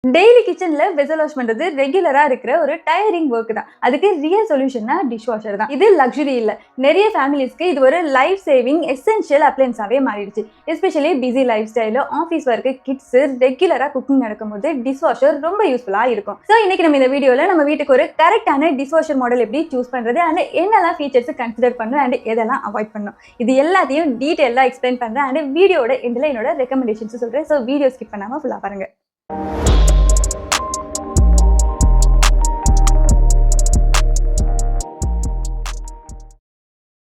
Daily கிச்சன்ல vessel wash பண்றது ரெகுலரா இருக்கிற ஒரு டயரிங் ஒர்க் தான். அதுக்கு ரியல் சொல்யூஷன்னா டிஷ் வாஷர் தான். இது லக்ஸுரி இல்ல, நிறைய ஃபேமிலிஸ்க்கு இது ஒரு லைஃப் சேவிங் எசென்ஷியல் அப்ளையன்ஸாவே மாறிடுச்சு. எஸ்பெஷலி பிஸி லைஃப் ஸ்டைல, ஆஃபீஸ் ஒர்க், கிட்ஸ், ரெகுலரா குக்கிங் நடக்கும்போது டிஷ் வாஷர் ரொம்ப யூஸ்ஃபுல்லா இருக்கும். ஸோ இன்னைக்கு நம்ம இந்த வீடியோல நம்ம வீட்டுக்கு ஒரு கரெக்டான டிஷ் வாஷர் மாடல் எப்படி சூஸ் பண்றது அண்ட் என்னெல்லாம் ஃபீச்சர்ஸ் கன்சிடர் பண்ணணும் அண்ட் எதெல்லாம் அவாய்ட் பண்ணணும், இது எல்லாத்தையும் டீட்டெயிலாக எக்ஸ்பிளைன் பண்றேன். அண்ட் வீடியோட எண்டில் என்னோட ரெக்கமெண்டேஷன்ஸ் சொல்றேன். ஸோ வீடியோ ஸ்கிப் பண்ணாம ஃபுல்லா பாருங்க.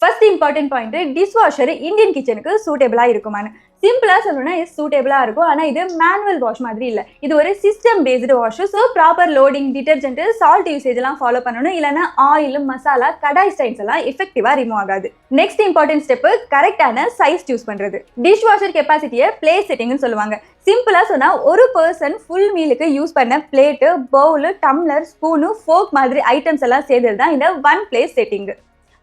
First important point, dish washer Indian கிச்சனுக்கு சூட்டபிளா இருக்குமான்னு. சிம்பிளா சொல்லணும்னா இது சூட்டபிளா இருக்கும். ஆனா இது மேனுவல் வாஷ் மாதிரி இல்ல, இது ஒரு system based wash. So proper loading, detergent, salt usage எல்லாம் ஃபாலோ பண்ணணும். இல்லைன்னா ஆயில், மசாலா, கடாய் ஸ்டைன்ஸ் எல்லாம் எஃபெக்டிவா ரிமூவ் ஆகாது. நெக்ஸ்ட் இம்பார்ட்டன்ட் ஸ்டெப், கரெக்டான சைஸ் சூஸ் பண்றது. டிஷ் வாஷர் கெப்பாசிட்டியை பிளேஸ் செட்டிங்னு சொல்லுவாங்க. சிம்பிளா சொன்னா ஒரு பர்சன் ஃபுல் மீலுக்கு யூஸ் பண்ண plate, bowl, tumbler, spoon, fork மாதிரி ஐட்டம்ஸ் எல்லாம் சேர்ந்தது தான் இந்த ஒன் பிளேஸ் செட்டிங்.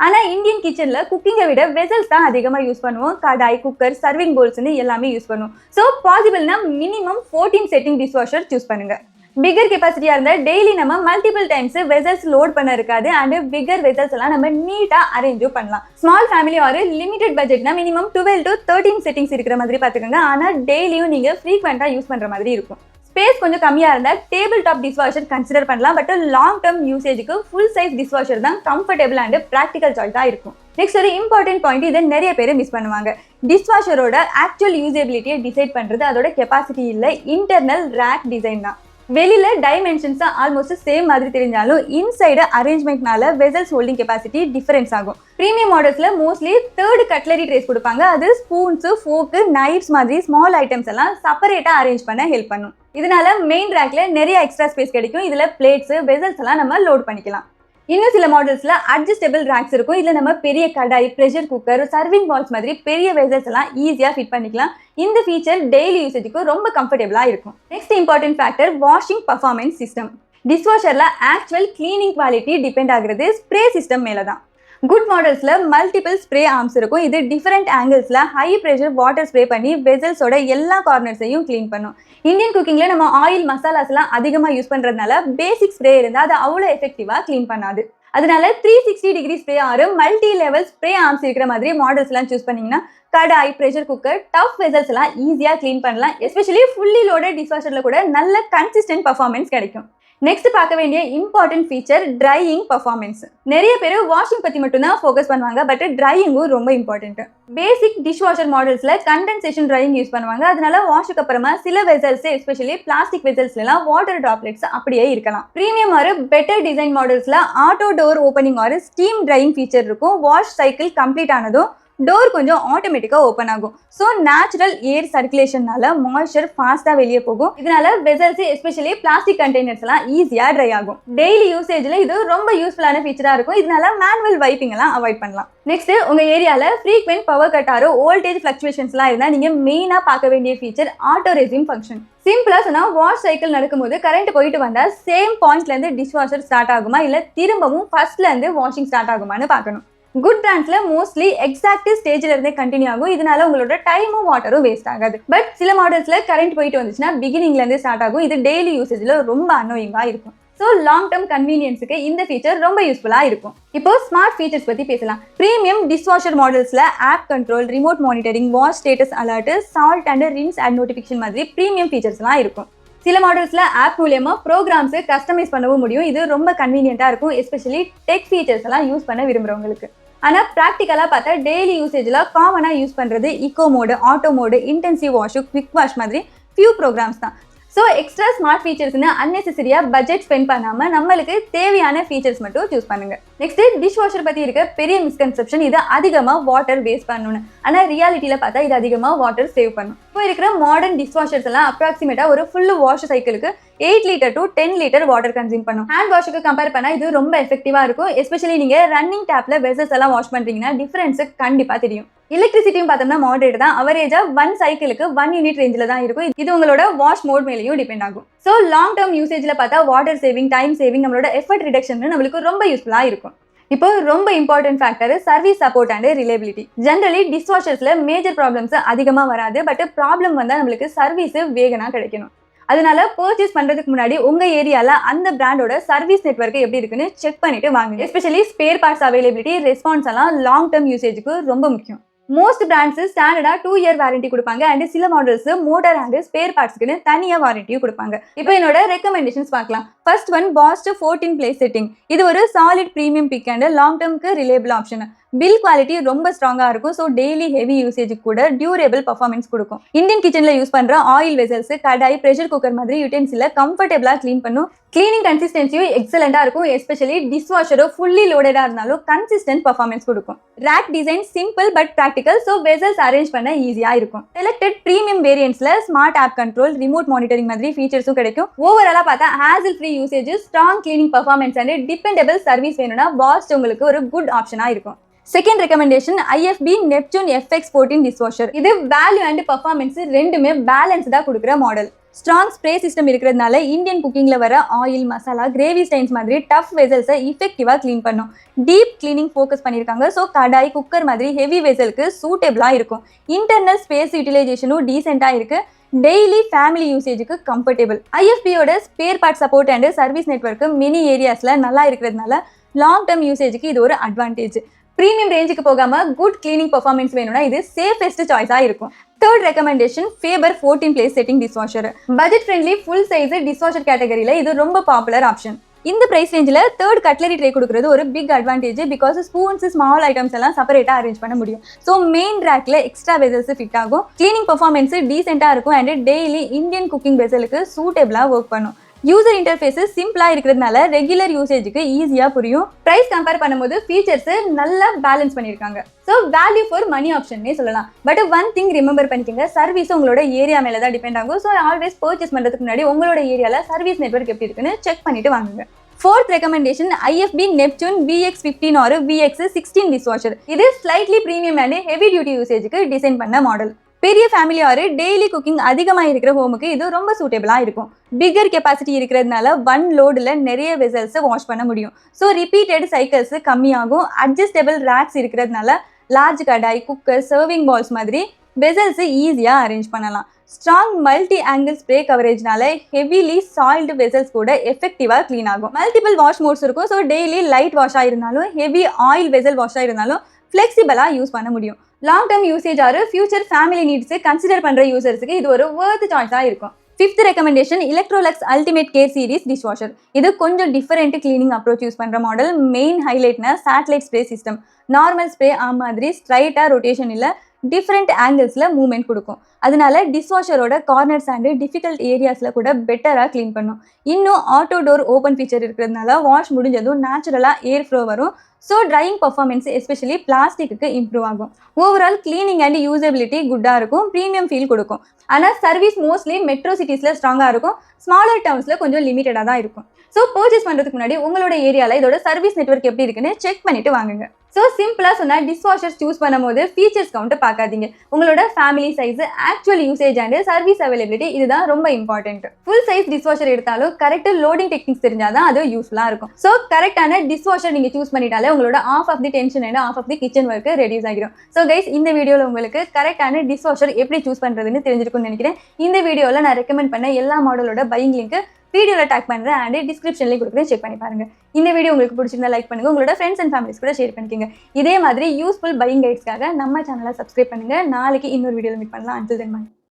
ஆனா இந்தியன் கிச்சன்ல குக்கிங்கை விட வெசல்ஸ் தான் அதிகமா யூஸ் பண்ணுவோம். கடாய், குக்கர், சர்விங் பவுல்ஸ்னு எல்லாமே யூஸ் பண்ணுவோம். ஸோ பாசிபிள்னா minimum 14 setting dish washer choose பண்ணுங்க. பிகர் கெப்பாசிட்டியா இருந்தா டெய்லி நம்ம மல்டிபிள் டைம்ஸ் வெசல்ஸ் லோட் பண்ண இருக்காது. அண்ட் பிகர் வெசல்ஸ் எல்லாம் நம்ம நீட்டா அரேஞ்சும் பண்ணலாம். ஸ்மால் ஃபேமிலி ஆர் லிமிடெட் பட்ஜெட்னா மினிமம் 12 to 13 செட்டிங்ஸ் இருக்கிற மாதிரி பாத்துக்கோங்க. ஆனா டெய்லியும் நீங்க ஃப்ரீக்வெண்டா யூஸ் பண்ற மாதிரி இருக்கும். ஸ்பேஸ் கொஞ்சம் கம்மியா இருந்தா table top dish washer consider பண்ணலாம். பட் லாங் டர்ம் யூசேஜுக்கு ஃபுல் சைஸ் டிஷ் வாஷர் தான் கம்ஃபர்டபிள் அண்ட் பிராக்டிகல் சாய்ஸா இருக்கும். நெக்ஸ்ட் ஒரு இம்பார்ட்டன்ட் பாயிண்ட், இதை நிறைய பேர் மிஸ் பண்ணுவாங்க. டிஷ் வாஷரோட ஆக்சுவல் யூசபிலிட்டியை டிசைட் பண்றது அதோட கெப்பாசிட்டி இல்ல, இன்டர்னல் ரேக் டிசைன் தான். வெளியில டைமென்ஷன்ஸ் ஆல்மோஸ்ட் சேம் மாதிரி தெரிஞ்சாலும் இன்சைடு அரேஞ்ச்மெண்ட்னால வெசல்ஸ் ஹோல்டிங் கெப்பாசிட்டி டிஃபரன்ஸ் ஆகும். பிரீமியம் மாடல்ஸ்ல மோஸ்ட்லி தேர்ட் கட்லரி ட்ரேஸ் கொடுப்பாங்க. அது ஸ்பூன்ஸ், ஃபோக்கு, நைஃப்ஸ் மாதிரி ஸ்மால் ஐட்டம்ஸ் எல்லாம் செப்பரேட்டா அரேஞ்ச் பண்ண ஹெல்ப் பண்ணும். இதனால மெயின் ரேக்ல நிறைய எக்ஸ்ட்ரா ஸ்பேஸ் கிடைக்கும். இதுல பிளேட்ஸ், வெசல்ஸ் எல்லாம் நம்ம லோட் பண்ணிக்கலாம். இன்னும் சில மாடல்ஸ்ல அட்ஜஸ்டபிள் ரேக்ஸ் இருக்கும். இதுல நம்ம பெரிய கடாய், ப்ரெஷர் குக்கர், சர்விங் பால்ஸ் மாதிரி பெரிய வெசல்ஸ் எல்லாம் ஈஸியா ஃபிட் பண்ணிக்கலாம். இந்த ஃபீச்சர் டெய்லி யூசேஜுக்கு ரொம்ப கம்ஃபர்டபுளா இருக்கும். Next important factor, washing performance system. Dish வாஷர்ல ஆக்சுவல் கிளீனிங் குவாலிட்டி டிபெண்ட் ஆகுறது ஸ்ப்ரே சிஸ்டம் மேல தான். குட் மாடல்ஸ்ல மல்டிபிள் ஸ்ப்ரே ஆர்ம்ஸ் இருக்கும். இது டிஃபரெண்ட் ஆங்கிள்ஸ்ல ஹை ப்ரெஷர் வாட்டர் ஸ்ப்ரே பண்ணி வெசல்ஸோட எல்லா கார்னர்ஸையும் கிளீன் பண்ணும். இந்தியன் குக்கிங்ல நம்ம ஆயில், மசாலாஸ் எல்லாம் அதிகமா யூஸ் பண்றதுனால பேசிக் ஸ்ப்ரே இருந்தா அது அவ்வளவு எஃபெக்டிவா கிளீன் பண்ணாது. அதனால 360 degree spray or multi level spray arms இருக்கிற மாதிரி மாடல்ஸ் எல்லாம் சூஸ் பண்ணீங்கன்னா kadai, pressure cooker, tough vessels எல்லாம் ஈஸியா கிளீன் பண்ணலாம். எஸ்பெஷலி ஃபுல்லி லோடட் டிஷ் வாஷர்ல கூட நல்ல கன்சிஸ்டன்ட் பர்ஃபார்மன்ஸ் கிடைக்கும். நெக்ஸ்ட் பார்க்க வேண்டிய இம்பார்ட்டன்ட் ஃபீச்சர், ட்ரையிங் பர்ஃபார்மன்ஸ். நிறைய பேர் வாஷிங் பத்தி மட்டும் தான் ஃபோக்கஸ் பண்ணுவாங்க. பட் ட்ரையிங்கும் ரொம்ப இம்பார்ட்டன்ட். பேசிக் டிஷ் வாஷர் மாடல்ஸ்ல கண்டென்சேஷன் ட்ரையிங் யூஸ் பண்ணுவாங்க. அதனால வாஷுக்கு அப்புறமா சில வெசல்ஸ், எஸ்பெஷலி பிளாஸ்டிக் வெசல்ஸ்ல எல்லாம் வாட்டர் டிராப்லெட்ஸ் அப்படியே இருக்கலாம். பிரீமியம் ஆர் பெட்டர் டிசைன் மாடல்ஸ்ல auto door opening or steam drying feature இருக்கும். வாஷ் சைக்கிள் கம்ப்ளீட் ஆனதும் டோர் கொஞ்சம் ஆட்டோமேட்டிக்கா ஓப்பன் ஆகும். ஸோ நேச்சுரல் ஏர் சர்க்குலேஷன்னால மாய்ஸ்சர் ஃபாஸ்டா வெளியே போகும். இதனால வெசல்ஸ், எஸ்பெஷலி பிளாஸ்டிக் கண்டெய்னர்ஸ் எல்லாம் ஈஸியா ட்ரை ஆகும். டெய்லி யூசேஜ்ல இது ரொம்ப யூஸ்ஃபுல்லான ஃபீச்சரா இருக்கும். இதனால மேனுவல் வைப்பிங் எல்லாம் அவாய்ட் பண்ணலாம். நெக்ஸ்ட், உங்க ஏரியால ஃப்ரீக்வென்ட் பவர் கட் ஆரோ வோல்டேஜ் ஃபிளக்சுவேஷன்ஸ் எல்லாம் இருந்தா நீங்க மெயினா பார்க்க வேண்டிய ஃபீச்சர் ஆட்டோ ரெஸ்யூம் ஃபங்க்ஷன். சிம்பிளா சொன்னா வாஷ் சைக்கிள் நடக்கும்போது கரண்ட் போயிட்டு வந்தா சேம் பாயிண்ட்ல இருந்து டிஷ் வாஷர் ஸ்டார்ட் ஆகுமா இல்ல திரும்பவும் ஃபர்ஸ்ட்ல இருந்து வாஷிங் ஸ்டார்ட் ஆகுமான்னு பார்க்கணும். குட் பிராண்ட்ஸ்ல மோஸ்ட்லி எக்ஸாக்ட் ஸ்டேஜ்ல இருந்தே கண்டினியூ ஆகும். இதனால உங்களோட டைமும் வாட்டரும் வேஸ்ட் ஆகாது. பட் சில மாடல்ஸ்ல கரண்ட் போயிட்டு வந்துச்சுன்னா பிகினிங்ல இருந்தே ஸ்டார்ட் ஆகும். இது டெய்லி யூசேஜ்ல ரொம்ப அனோயிங்கா இருக்கும். ஸோ லாங் டர்ம் கன்வீனியன்ஸுக்கு இந்த ஃபீச்சர் ரொம்ப யூஸ்ஃபுல்லா இருக்கும். இப்போ ஸ்மார்ட் ஃபீச்சர்ஸ் பத்தி பேசலாம். பிரீமியம் டிஷ் வாஷர் மாடல்ஸ்ல app control, remote monitoring, wash status alert, salt and rinse and notification மாதிரி பிரீமியம் ஃபீச்சர்ஸ் எல்லாம் இருக்கும். சில மாடல்ஸ்ல ஆப் மூலியமா ப்ரோக்ராம்ஸ் கஸ்டமைஸ் பண்ணவும் முடியும். இது ரொம்ப கன்வீனியன்ட்டா இருக்கும், எஸ்பெஷலி டெக் ஃபீச்சர்ஸ் எல்லாம் யூஸ் பண்ண விரும்புறவங்களுக்கு. ஆனா ப்ராக்டிக்கலா பார்த்தா டெய்லி யூசேஜ்ல காமனா யூஸ் பண்றது eco mode, auto mode, intensive wash, quick wash மாதிரி ஃபியூ ப்ரோக்ராம்ஸ் தான். ஸோ எக்ஸ்ட்ரா ஸ்மார்ட் ஃபீச்சர்ஸ்னு அன்னெசரியா பட்ஜெட் ஸ்பெண்ட் பண்ணாம நம்மளுக்கு தேவையான ஃபீச்சர்ஸ் மட்டும் சூஸ் பண்ணுங்க. நெக்ஸ்ட், டிஷ் வாஷர் பத்தி இருக்க பெரிய மிஸ்கன்செப்ஷன், இது அதிகமா வாட்டர் வேஸ்ட் பண்ணணும்னு. ஆனா ரியாலிட்டியில பார்த்தா இது அதிகமா வாட்டர் சேவ் பண்ணும். இப்போ இருக்கிற மாடர்ன் டிஷ் வாஷர்ஸ் எல்லாம் அப்ராக்சிமேட்டா ஒரு ஃபுல் வாஷ் சைக்கிளுக்கு 8 litre to 10 litre water consume பண்ணும். ஹேண்ட் வாஷுக்கு கம்பேர் பண்ணா இது ரொம்ப எஃபெக்டிவா இருக்கும். எஸ்பெஷலி நீங்க ரன்னிங் டேப்ல வெசல்ஸ் எல்லாம் வாஷ் பண்றீங்கன்னா டிஃபரன்ஸ் கண்டிப்பா தெரியும். எலக்ட்ரிசிட்டியும் பார்த்தோம்னா மாடரேட் தான். அவரேஜா 1 சைக்கிளுக்கு 1 யூனிட் ரேஞ்சில் தான் இருக்கும். இது உங்களோட வாஷ் மோட் மேலேயும் டிபெண்ட் ஆகும். ஸோ லாங் டர்ம் யூசேஜ்ல பார்த்தா வாட்டர் சேவிங், டைம் சேவிங், நம்மளோட எஃபர்ட் ரிடக்ஷன் நம்மளுக்கு ரொம்ப யூஸ்ஃபுல்லா இருக்கும். இப்போ ரொம்ப important factor, service support and reliability. Generally dish வாஷர்ஸ்ல மேஜர் ப்ராப்ளம்ஸ் அதிகமா வராது. பட் ப்ராப்ளம் வந்தா நம்மளுக்கு சர்வீஸ் வேகனா கிடைக்கணும். அதனால பர்ச்சேஸ் பண்றதுக்கு முன்னாடி உங்க ஏரியால அந்த பிராண்டோட சர்வீஸ் நெட்வொர்க் எப்படி இருக்குன்னு செக் பண்ணிட்டு வாங்குங்க. Especially spare parts availability, response எல்லாம் லாங் டர்ம் யூசேஜுக்கு ரொம்ப முக்கியம். மோஸ்ட் பிராண்ட்ஸ் ஸ்டாண்டர்டா 2 இயர் வாரண்டி கொடுப்பாங்க அண்ட் சில மாடல்ஸ் மோட்டார் அண்ட் ஸ்பேர் பார்ட்ஸ்க்குன்னு தனியா வாரண்டியும் கொடுப்பாங்க. இப்போ என்னோட ரெக்கமெண்டேஷன்ஸ் பார்க்கலாம். First one Bosch 14 place setting. இது ஒரு solid premium pick and long டர்ம்க்கு ரிலேபிள் ஆப்ஷன். பில் குவாலிட்டி ரொம்ப ஸ்ட்ராங்கா இருக்கும். ஸோ டெய்லி ஹெவி யூசேஜுக்கு கூட டியூரபிள் பர்ஃபார்மன்ஸ் கொடுக்கும். இந்தியன் கிச்சன்ல யூஸ் பண்ற oil vessels, kadai, pressure cooker மாதிரி யூட்டென்சில கம்ஃபர்டபுளா க்ளீன் பண்ணும். கிளீனிங் கன்சிஸ்டன்சியும் எக்ஸலண்டா இருக்கும். எஸ்பெஷலி டிஷ் வாஷரோ ஃபுல்லி லோடடா இருந்தாலும் கன்சிஸ்டன்ட் பர்ஃபார்மன்ஸ் கொடுக்கும். Rack design simple but practical. So vessels arrange பண்ண ஈஸியா இருக்கும். செலக்டட் பிரீமியம் வேரியன்ட்ஸ்ல smart app control, remote monitoring மாதிரி ஃபீச்சர்ஸும் கிடைக்கும். ஓவராலா பார்த்தா hassle free usage, strong cleaning performance and dependable service வேணும்னா பாஸ்ட் உங்களுக்கு ஒரு குட் ஆப்ஷனா இருக்கும். Second recommendation IFB Neptune FX14 dishwasher. இது வேல்யூ அண்ட் பர்ஃபார்மன்ஸ் ரெண்டுமே பேலன்ஸ்டா கொடுக்குற மாடல். ஸ்ட்ராங் ஸ்ப்ரே சிஸ்டம் இருக்கிறதுனால இந்தியன் குக்கிங்ல வர ஆயில், மசாலா, கிரேவி ஸ்டைன்ஸ் மாதிரி டஃப் வெசல்ஸை இஃபெக்டிவா க்ளீன் பண்ணும். டீப் கிளீனிங் ஃபோக்கஸ் பண்ணியிருக்காங்க. ஸோ கடாய், குக்கர் மாதிரி ஹெவி வெசலுக்கு சூட்டபிளா இருக்கும். இன்டர்னல் ஸ்பேஸ் யூட்டிலைசேஷனும் டீசெண்டா இருக்கு. டெய்லி ஃபேமிலி யூசேஜுக்கு கம்ஃபர்டபுள். IFBயோட spare part support and service network many ஏரியாஸ்ல நல்லா இருக்கிறதுனால லாங் டர்ம் யூசேஜுக்கு இது ஒரு அட்வான்டேஜ். பிரீமியம் ரேஞ்சுக்கு போகாம குட் கிளீனிங் பர்ஃபார்மன்ஸ் வேணும்னா இது சேஃபஸ்ட் சாய்ஸா இருக்கும். Third recommendation Faber 14 place setting dishwasher. Budget friendly full size dishwasher கேட்டகரியில இது ரொம்ப பாப்புலர் ஆப்ஷன். இந்த பிரைஸ் ரேஞ்சில் தேர்ட் கட்லரி ட்ரே கொடுக்குறது ஒரு big advantage. Because spoons, small items எல்லாம் செப்பரேட்டா அரேஞ்ச் பண்ண முடியும். ஸோ மெயின் ரேக்ல எக்ஸ்ட்ரா வெசல்ஸ் ஃபிட் ஆகும். கிளீனிங் பர்ஃபார்மன்ஸ் டீசெண்டா இருக்கும் அண்ட் டெய்லி இந்தியன் குக்கிங் வெசலுக்கு சூட்டபிளா ஒர்க் பண்ணும். யூசர் இன்டர்ஃபேஸ் சிம்பிளா இருக்கிறதுனால ரெகுலர் யூசேஜுக்கு ஈஸியா புரியும். பிரைஸ் கம்பேர் பண்ணும்போது ஃபீச்சர்ஸ் நல்லா பேலன்ஸ் பண்ணியிருக்காங்க. ஸோ வேல்யூ ஃபார் மணி ஆப்ஷன்னே சொல்லலாம். பட் ஒன் திங் ரிமெம்பர் பண்ணிக்கோங்க, சர்வீஸ் உங்களோட ஏரியா மேலே தான் டிபெண்ட் ஆகும். ஸோ ஆல்வேஸ் பர்ச்சேஸ் பண்ணுறதுக்கு முன்னாடி உங்களோட ஏரியாவில் சர்வீஸ் நெட்வொர்க் எப்படி இருக்குன்னு செக் பண்ணிட்டு வாங்குங்க. Fourth recommendation IFB Neptune VX15 or VX16 dishwasher. இது slightly premium and heavy duty யூசேஜுக்கு டிசைன் பண்ண மாடல். பெரிய ஃபேமிலி ஆர் டெய்லி குக்கிங் அதிகமாக இருக்கிற ஹோமுக்கு இது ரொம்ப சூட்டபிளா இருக்கும். பிகர் கெப்பாசிட்டி இருக்கிறதுனால ஒன் லோடில் நிறைய வெசல்ஸ் வாஷ் பண்ண முடியும். ஸோ ரிப்பீட்டட் சைக்கிள்ஸ் கம்மியாகும். அட்ஜஸ்டபிள் ரேக்ஸ் இருக்கிறதுனால large kadai, cooker, serving bowls மாதிரி வெசல்ஸ் ஈஸியாக அரேஞ்ச் பண்ணலாம். ஸ்ட்ராங் மல்டி ஆங்கிள் ஸ்ப்ரே கவரேஜ்னால ஹெவிலி சாயில்டு வெசல்ஸ் கூட எஃபெக்டிவாக க்ளீன் ஆகும். மல்டிபிள் வாஷ் மோட்ஸ் இருக்கும். ஸோ டெய்லி லைட் வாஷாக இருந்தாலும் ஹெவி ஆயில் வெசல் வாஷாக இருந்தாலும் ஃப்ளெக்சிபிளாக யூஸ் பண்ண முடியும். Long term usage or future family needs consider பண்ற யூசர்ஸுக்கு இது ஒரு வர்த் சாய்ஸா இருக்கும். Fifth recommendation Electrolux Ultimate Care series dishwasher. இது கொஞ்சம் டிஃபரெண்ட் கிளீனிங் அப்ரோச் யூஸ் பண்ற மாடல். மெயின் ஹைலைட்னா satellite spray system. Normal spray மாதிரி ஸ்ட்ரைட்டா ரொட்டேஷன் இல்ல, டிஃப்ரெண்ட் ஆங்கிள்ஸ்ல மூவ்மெண்ட் கொடுக்கும். அதனால டிஷ்வாஷரோட கார்னர்ஸ் அண்ட் டிஃபிகல்ட் ஏரியாஸ்ல கூட பெட்டரா க்ளீன் பண்ணும். இன்னும் ஆட்டோ டோர் ஓப்பன் ஃபீச்சர் இருக்கிறதுனால வாஷ் முடிஞ்சதும் நேச்சுரலா ஏர் ஃப்ளோ வரும். ஸோ ட்ரையிங் பர்ஃபார்மன்ஸ் எஸ்பெஷலி பிளாஸ்டிக்கு இம்ப்ரூவ் ஆகும். ஓவரால் கிளீனிங் அண்ட் யூசபிலிட்டி குட்டாக இருக்கும். ப்ரீமியம் ஃபீல் கொடுக்கும். ஆனால் சர்வீஸ் மோஸ்ட்லி மெட்ரோ சிட்டிஸில் ஸ்ட்ராங்காக இருக்கும். ஸ்மாலர் டவுன்ஸில் கொஞ்சம் லிமிட்டடாக தான் இருக்கும். ஸோ பர்ச்சேஸ் பண்ணுறதுக்கு முன்னாடி உங்களோட ஏரியாவில் இதோட சர்வீஸ் நெட்வொர்க் எப்படி இருக்குன்னு செக் பண்ணிட்டு வாங்குங்க. ஸோ சிம்பிளாக சொன்னால் டிஷ்வாஷர்ஸ் சூஸ் பண்ணும்போது ஃபீச்சர்ஸ் கவுண்ட்டை பார்க்காதீங்க. உங்களோட family size, actual usage and service availability இதுதான் ரொம்ப இம்பார்ட்டன்ட். ஃபுல் சைஸ் டிஷ்வாஷர் எடுத்தாலும் கரெக்ட் லோடிங் டெக்னிக்ஸ் தெரிஞ்சாதான் அது யூஸ்ஃபுல்லாக இருக்கும். ஸோ கரெக்டான டிஷ்வாஷர் நீங்கள் சூஸ் பண்ணிட்டாலே உங்களோட half of the tension and half of the kitchen work reduce ஆகிடும். ஸோ கைஸ், இந்த வீடியோவில் உங்களுக்கு கரெக்டான டிஷ்வாஷர் எப்படி சூஸ் பண்ணுறதுன்னு தெரிஞ்சிருக்கும்னு நினைக்கிறேன். இந்த வீடியோவில் நான் ரெக்கமெண்ட் பண்ண எல்லா மாடலோட பையிங் லிங்க் வீடியோவில் டேக் பண்ணுறேன் அண்ட் டிஸ்கிரிப்ஷன்லேயே கொடுக்குறேன், செக் பண்ணி பாருங்க. இந்த வீடியோ உங்களுக்கு பிடிச்சிருந்தா லைக் பண்ணுங்க, உங்களோட ஃப்ரெண்ட்ஸ் அண்ட் ஃபேமிலிஸ் கூட ஷேர் பண்ணிக்கோங்க. இதே மாதிரி யூஸ்ஃபுல் பையிங் கைட்ஸ்க்காக நம்ம சேனலை சப்ஸ்கிரைப் பண்ணுங்க. நாளைக்கு இன்னொரு வீடியோவில் மீட் பண்ணலாம். Until then by.